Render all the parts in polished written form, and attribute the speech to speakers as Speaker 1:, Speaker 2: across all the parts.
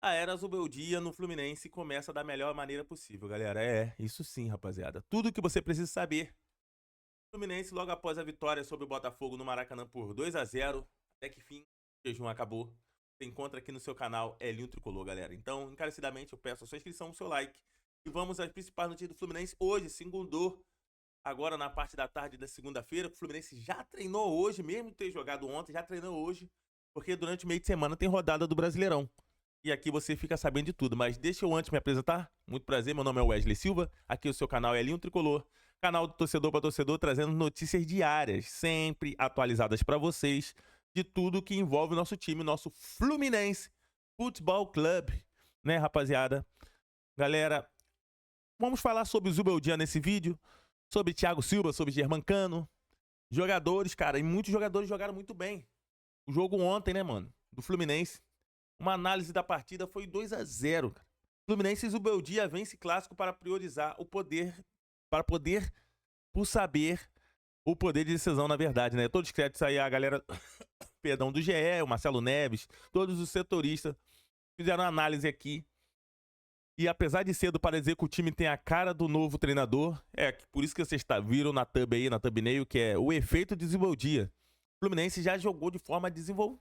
Speaker 1: A era Zubeldia no Fluminense começa da melhor maneira possível, galera. É, isso sim, rapaziada. Tudo que você precisa saber. Fluminense, logo após a vitória sobre o Botafogo no Maracanã por 2-0, até que fim, o jejum acabou. Você encontra aqui no seu canal Elinho Tricolor, galera. Então, encarecidamente, eu peço a sua inscrição, o seu like. E vamos às principais notícias do Fluminense hoje, segundou. Agora, na parte da tarde da segunda-feira, o Fluminense já treinou hoje, mesmo ter jogado ontem, já treinou hoje, porque durante o meio de semana tem rodada do Brasileirão. E aqui você fica sabendo de tudo. Mas deixa eu antes me apresentar. Muito prazer, meu nome é Wesley Silva. Aqui o seu canal é Elinho Tricolor. Canal do torcedor para torcedor, trazendo notícias diárias, sempre atualizadas para vocês, de tudo que envolve o nosso time, nosso Fluminense Futebol Clube. Né, rapaziada? Galera, vamos falar sobre o Zubeldia nesse vídeo, sobre Thiago Silva, sobre Germancano. Jogadores, cara, e muitos jogadores jogaram muito bem. O jogo ontem, né, mano, do Fluminense. Uma análise da partida foi 2-0. Fluminense e Zubeldia vence clássico para priorizar o poder, para poder, por saber, o poder de decisão, na verdade, né? Todos os créditos aí, a galera, perdão, do GE, o Marcelo Neves, todos os setoristas fizeram análise aqui. E apesar de cedo para dizer que o time tem a cara do novo treinador, por isso que vocês viram na thumb aí, na thumbnail, que é o efeito de Zubeldia. O Fluminense já jogou de forma com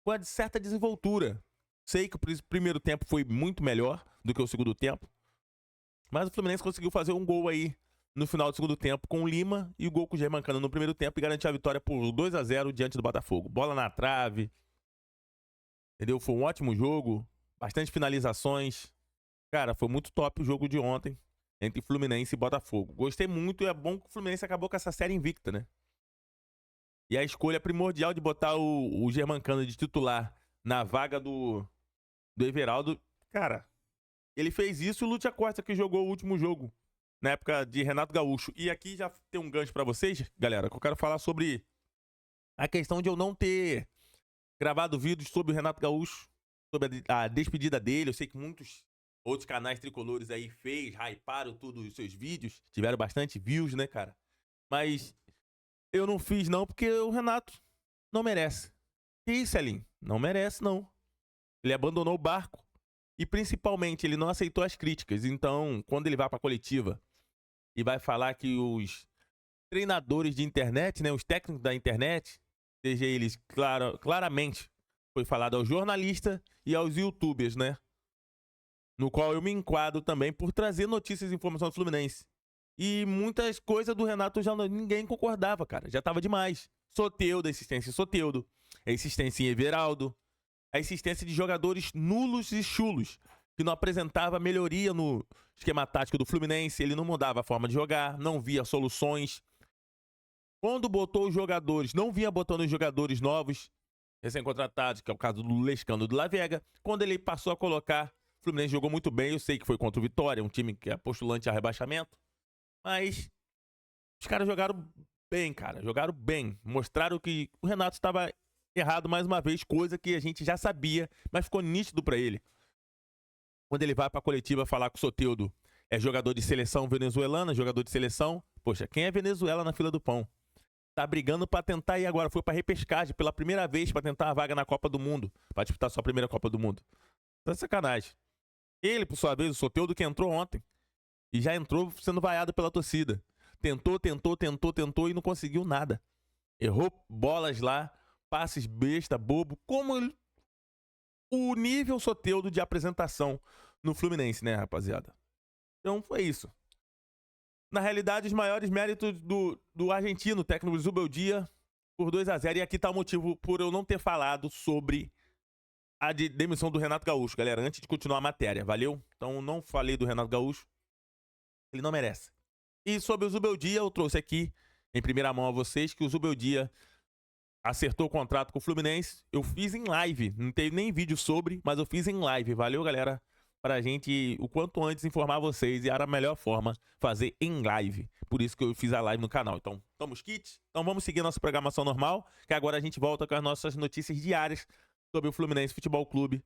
Speaker 1: uma certa desenvoltura. Sei que o primeiro tempo foi muito melhor do que o segundo tempo, mas o Fluminense conseguiu fazer um gol aí no final do segundo tempo com o Lima e o gol com o Germancano no primeiro tempo e garantir a vitória por 2-0 diante do Botafogo. Bola na trave, entendeu? Foi um ótimo jogo, bastante finalizações. Cara, foi muito top o jogo de ontem entre Fluminense e Botafogo. Gostei muito e é bom que o Fluminense acabou com essa série invicta, né? E a escolha primordial de botar o Germancano de titular na vaga do Everaldo, cara, ele fez isso e o Lúcio Costa que jogou o último jogo, na época de Renato Gaúcho. E aqui já tem um gancho pra vocês, galera, que eu quero falar sobre a questão de eu não ter gravado vídeos sobre o Renato Gaúcho, sobre a despedida dele. Eu sei que muitos outros canais tricolores aí hyparam tudo os seus vídeos, tiveram bastante views, né, cara? Mas eu não fiz não, porque o Renato não merece. Que isso, Elinho? Não merece, não. Ele abandonou o barco. E principalmente, ele não aceitou as críticas. Então, quando ele vai pra coletiva e vai falar que os treinadores de internet, né, os técnicos da internet, seja eles, claramente, foi falado aos jornalistas e aos youtubers, né? No qual eu me enquadro também por trazer notícias e informações do Fluminense. E muitas coisas do Renato já ninguém concordava, cara. Já tava demais. Soteldo, a insistência em Soteldo, a insistência em Everaldo, a insistência de jogadores nulos e chulos, que não apresentava melhoria no esquema tático do Fluminense, ele não mudava a forma de jogar, não via soluções. Quando botou os jogadores, não vinha botando os jogadores novos, recém-contratados, que é o caso do Lescano do La Vega. Quando ele passou a colocar, o Fluminense jogou muito bem, eu sei que foi contra o Vitória, um time que é postulante a rebaixamento, mas os caras jogaram bem, cara, jogaram bem, mostraram que o Renato estava errado mais uma vez, coisa que a gente já sabia, mas ficou nítido pra ele. Quando ele vai pra coletiva falar com o Soteldo, é jogador de seleção venezuelana, jogador de seleção. Poxa, quem é Venezuela na fila do pão? Tá brigando pra tentar ir agora, foi pra repescagem pela primeira vez pra tentar a vaga na Copa do Mundo, pra disputar sua primeira Copa do Mundo. Tá de sacanagem. Ele, por sua vez, o Soteldo que entrou ontem e já entrou sendo vaiado pela torcida. Tentou e não conseguiu nada. Errou bolas lá, passes besta, bobo, como o nível Soteldo de apresentação no Fluminense, né, rapaziada? Então foi isso. Na realidade, os maiores méritos do argentino, técnico Zubeldia, por 2-0. E aqui tá o motivo por eu não ter falado sobre a demissão do Renato Gaúcho, galera, antes de continuar a matéria, valeu? Então não falei do Renato Gaúcho, ele não merece. E sobre o Zubeldia, eu trouxe aqui em primeira mão a vocês que o Zubeldia acertou o contrato com o Fluminense. Eu fiz em live, não teve nem vídeo sobre, mas eu fiz em live. Valeu, galera, pra gente o quanto antes informar vocês, e era a melhor forma fazer em live. Por isso que eu fiz a live no canal. Então, estamos kits? Então vamos seguir nossa programação normal, que agora a gente volta com as nossas notícias diárias sobre o Fluminense Futebol Clube,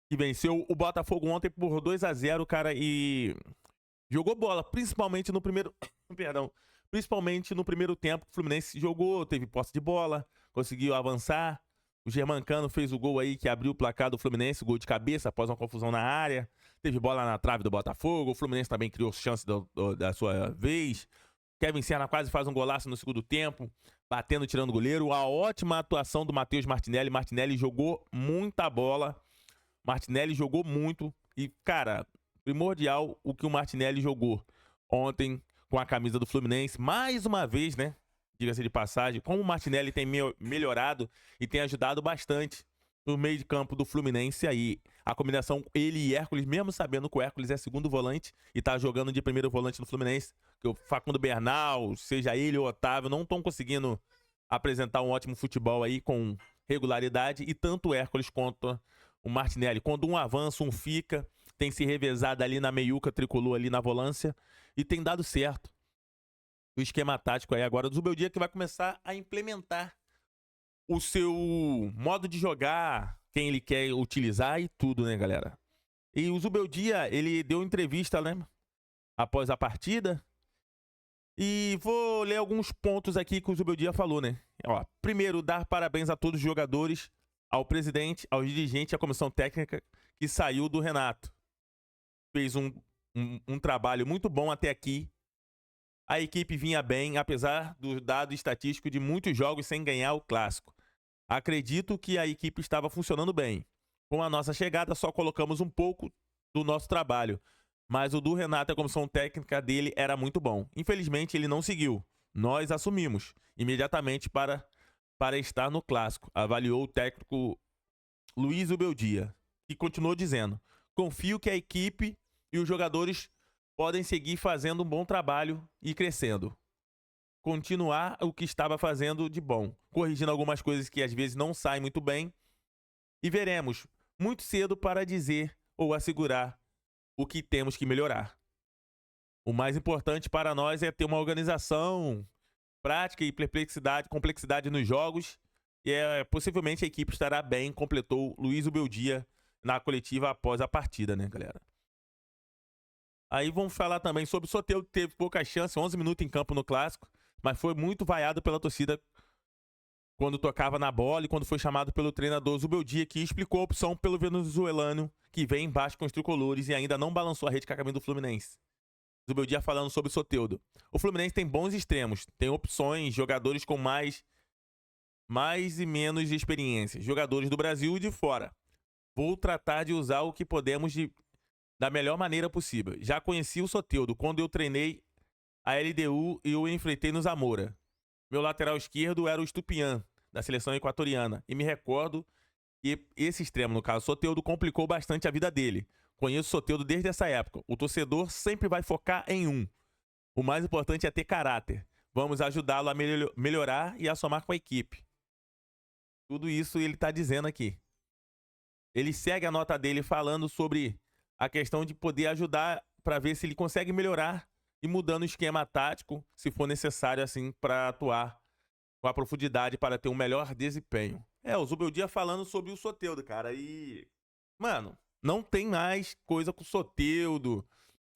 Speaker 1: que venceu o Botafogo ontem por 2-0, cara, e jogou bola, principalmente no primeiro perdão, principalmente no primeiro tempo. O Fluminense jogou, teve posse de bola, conseguiu avançar, O Germancano fez o gol aí que abriu o placar do Fluminense, gol de cabeça após uma confusão na área. Teve bola na trave do Botafogo. O Fluminense também criou chance da sua vez. Kevin Serna quase faz um golaço no segundo tempo, batendo, tirando o goleiro. A ótima atuação do Matheus Martinelli. Martinelli jogou muita bola. Martinelli jogou muito. E, cara, primordial o que o Martinelli jogou ontem com a camisa do Fluminense. Mais uma vez, né? Diga-se de passagem, como o Martinelli tem melhorado e tem ajudado bastante no meio de campo do Fluminense aí. A combinação ele e Hércules, mesmo sabendo que o Hércules é segundo volante e tá jogando de primeiro volante no Fluminense, que o Facundo Bernal, seja ele ou Otávio, não estão conseguindo apresentar um ótimo futebol aí com regularidade, e tanto o Hércules quanto o Martinelli. Quando um avança, um fica, tem se revezado ali na meiuca tricolor, ali na volância, e tem dado certo. O esquema tático aí agora do Zubeldia, que vai começar a implementar o seu modo de jogar, quem ele quer utilizar e tudo, né, galera? E o Zubeldia, ele deu entrevista, né, após a partida, e vou ler alguns pontos aqui que o Zubeldia falou, né? Ó, primeiro, dar parabéns a todos os jogadores, ao presidente, aos dirigentes e à comissão técnica que saiu do Renato. Fez um trabalho muito bom até aqui. A equipe vinha bem, apesar do dado estatístico de muitos jogos sem ganhar o clássico. Acredito que a equipe estava funcionando bem. Com a nossa chegada, só colocamos um pouco do nosso trabalho, mas o do Renato e a comissão técnica dele era muito bom. Infelizmente, ele não seguiu. Nós assumimos imediatamente para estar no clássico, avaliou o técnico Luiz Ubeldia, que continuou dizendo: confio que a equipe e os jogadores podem seguir fazendo um bom trabalho e crescendo. Continuar o que estava fazendo de bom, corrigindo algumas coisas que às vezes não saem muito bem, e veremos muito cedo para dizer ou assegurar o que temos que melhorar. O mais importante para nós é ter uma organização prática e complexidade nos jogos, e possivelmente a equipe estará bem, completou Luiz Ubeldia na coletiva após a partida, né, galera? Aí vamos falar também sobre o Soteldo, que teve pouca chance, 11 minutos em campo no Clássico, mas foi muito vaiado pela torcida quando tocava na bola e quando foi chamado pelo treinador Zubeldia, que explicou a opção pelo venezuelano, que vem embaixo com os tricolores e ainda não balançou a rede com a camisa do Fluminense. Zubeldia falando sobre o Soteldo. O Fluminense tem bons extremos, tem opções, jogadores com mais e menos experiência, jogadores do Brasil e de fora. Vou tratar de usar o que podemos da melhor maneira possível. Já conheci o Soteldo quando eu treinei a LDU e o enfrentei no Zamora. Meu lateral esquerdo era o Estupian, da seleção equatoriana, e me recordo que esse extremo, no caso Soteldo, complicou bastante a vida dele. Conheço o Soteldo desde essa época. O torcedor sempre vai focar em um. O mais importante é ter caráter. Vamos ajudá-lo a melhorar e a somar com a equipe. Tudo isso ele está dizendo aqui. Ele segue a nota dele falando sobre a questão de poder ajudar para ver se ele consegue melhorar e mudando o esquema tático, se for necessário, assim, para atuar com a profundidade para ter um melhor desempenho. O Zubeldia falando sobre o Soteldo, cara. E, mano, não tem mais coisa com o Soteldo,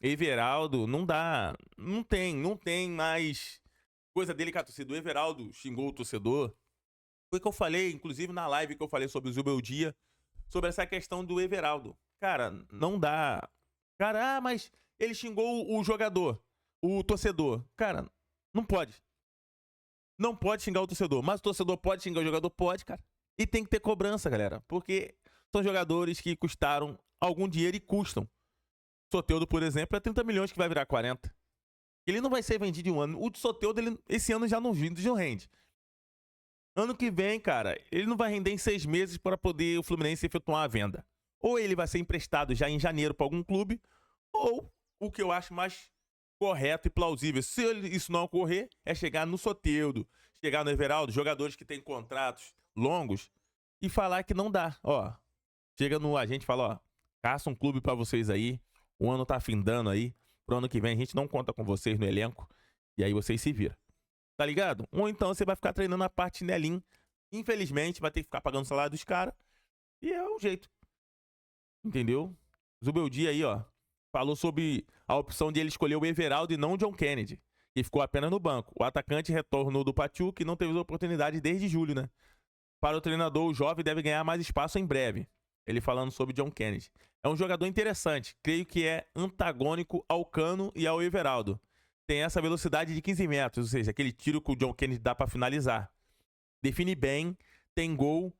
Speaker 1: Everaldo, não dá. Não tem mais coisa dele com a torcida. O Everaldo xingou o torcedor. Foi o que eu falei, inclusive na live que eu falei sobre o Zubeldia, sobre essa questão do Everaldo. Cara, não dá. Cara, mas ele xingou o jogador, o torcedor. Cara, não pode. Não pode xingar o torcedor, mas o torcedor pode xingar o jogador? Pode, cara. E tem que ter cobrança, galera, porque são jogadores que custaram algum dinheiro e custam. Soteldo, por exemplo, é 30 milhões que vai virar 40. Ele não vai ser vendido em um ano. O Soteldo, esse ano já não rende. Ano que vem, cara, ele não vai render em 6 meses para poder o Fluminense efetuar a venda. Ou ele vai ser emprestado já em janeiro para algum clube, ou o que eu acho mais correto e plausível, se isso não ocorrer, é chegar no Soteldo, chegar no Everaldo, jogadores que têm contratos longos, e falar que não dá. Ó, chega no agente e fala, ó, caça um clube para vocês aí, o ano tá findando aí, pro ano que vem a gente não conta com vocês no elenco, e aí vocês se viram. Tá ligado? Ou então você vai ficar treinando a parte chinelinho, infelizmente vai ter que ficar pagando o salário dos caras, e é o jeito. Entendeu? Zubeldia aí, ó, falou sobre a opção de ele escolher o Everaldo e não o John Kennedy, que ficou apenas no banco. O atacante retornou do Pachuca e não teve oportunidade desde julho, né? Para o treinador, o jovem deve ganhar mais espaço em breve. Ele falando sobre John Kennedy. É um jogador interessante. Creio que é antagônico ao Cano e ao Everaldo. Tem essa velocidade de 15 metros, ou seja, aquele tiro que o John Kennedy dá para finalizar. Define bem, tem gol,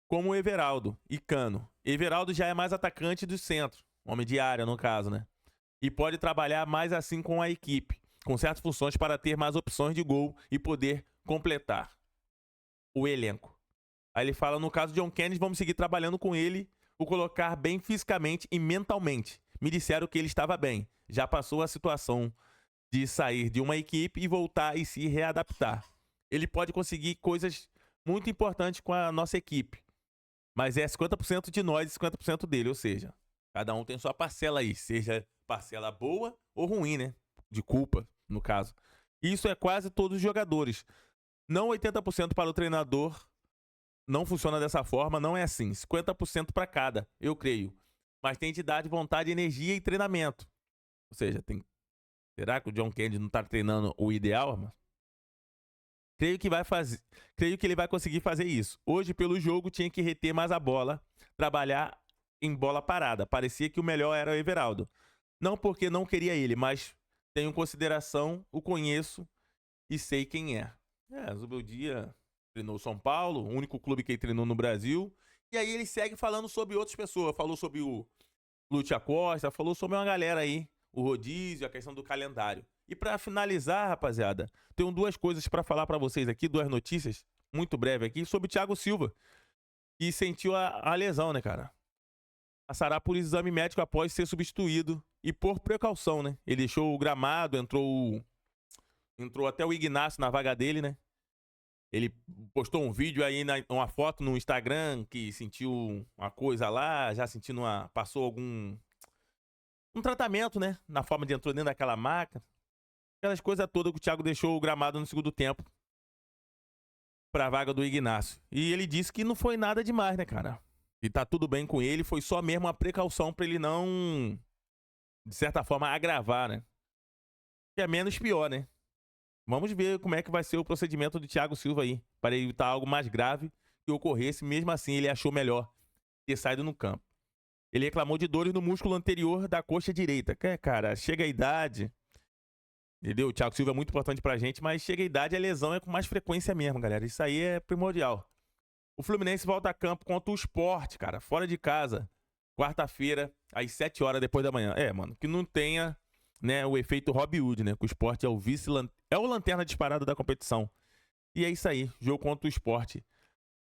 Speaker 1: como o Everaldo e Cano. Everaldo já é mais atacante do centro, homem de área no caso, né? E pode trabalhar mais assim com a equipe, com certas funções para ter mais opções de gol e poder completar o elenco. Aí ele fala, no caso de John Kennedy, vamos seguir trabalhando com ele, o colocar bem fisicamente e mentalmente. Me disseram que ele estava bem, já passou a situação de sair de uma equipe e voltar e se readaptar. Ele pode conseguir coisas muito importantes com a nossa equipe, mas é 50% de nós e 50% dele, ou seja, cada um tem sua parcela aí, seja parcela boa ou ruim, né? De culpa, no caso. Isso é quase todos os jogadores. Não 80% para o treinador, não funciona dessa forma, não é assim. 50% para cada, eu creio. Mas tem entidade, vontade, energia e treinamento. Ou seja, será que o John Kennedy não está treinando o ideal, irmão? Creio que ele vai conseguir fazer isso. Hoje, pelo jogo, tinha que reter mais a bola, trabalhar em bola parada. Parecia que o melhor era o Everaldo. Não porque não queria ele, mas tenho consideração, o conheço e sei quem é. Zubeldia treinou São Paulo, o único clube que ele treinou no Brasil. E aí ele segue falando sobre outras pessoas. Falou sobre o Lúcio Acosta, falou sobre uma galera aí, o rodízio, a questão do calendário. E pra finalizar, rapaziada, tenho duas coisas pra falar pra vocês aqui, duas notícias, muito breve aqui, sobre o Thiago Silva, que sentiu a lesão, né, cara? Passará por exame médico após ser substituído e por precaução, né? Ele deixou o gramado, entrou até o Ignacio na vaga dele, né? Ele postou um vídeo aí, uma foto no Instagram, que sentiu uma coisa lá, já sentindo passou um tratamento, né? Na forma de entrou dentro daquela maca. Aquelas coisas todas que o Thiago deixou o gramado no segundo tempo pra vaga do Ignacio. E ele disse que não foi nada demais, né, cara? E tá tudo bem com ele, foi só mesmo uma precaução pra ele não, de certa forma, agravar, né? Que é menos pior, né? Vamos ver como é que vai ser o procedimento do Thiago Silva aí, para evitar algo mais grave que ocorresse. Mesmo assim, ele achou melhor ter saído no campo. Ele reclamou de dores no músculo anterior da coxa direita. Cara, chega a idade, entendeu? O Thiago Silva é muito importante pra gente, mas chega a idade, a lesão é com mais frequência mesmo, galera. Isso aí é primordial. O Fluminense volta a campo contra o Sport, cara, fora de casa, quarta-feira, às 7 horas depois da manhã. Mano, que não tenha, né, o efeito Robin Hood, né? Que o Sport é o lanterna disparado da competição. E é isso aí, jogo contra o Sport,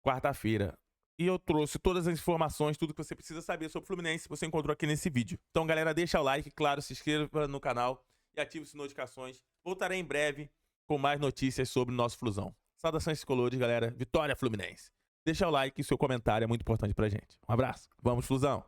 Speaker 1: quarta-feira. E eu trouxe todas as informações, tudo que você precisa saber sobre o Fluminense, você encontrou aqui nesse vídeo. Então, galera, deixa o like, claro, se inscreva no canal e ative as notificações. Voltarei em breve com mais notícias sobre o nosso Flusão. Saudações tricolores, galera. Vitória Fluminense. Deixa o like e seu comentário é muito importante pra gente. Um abraço. Vamos, Flusão!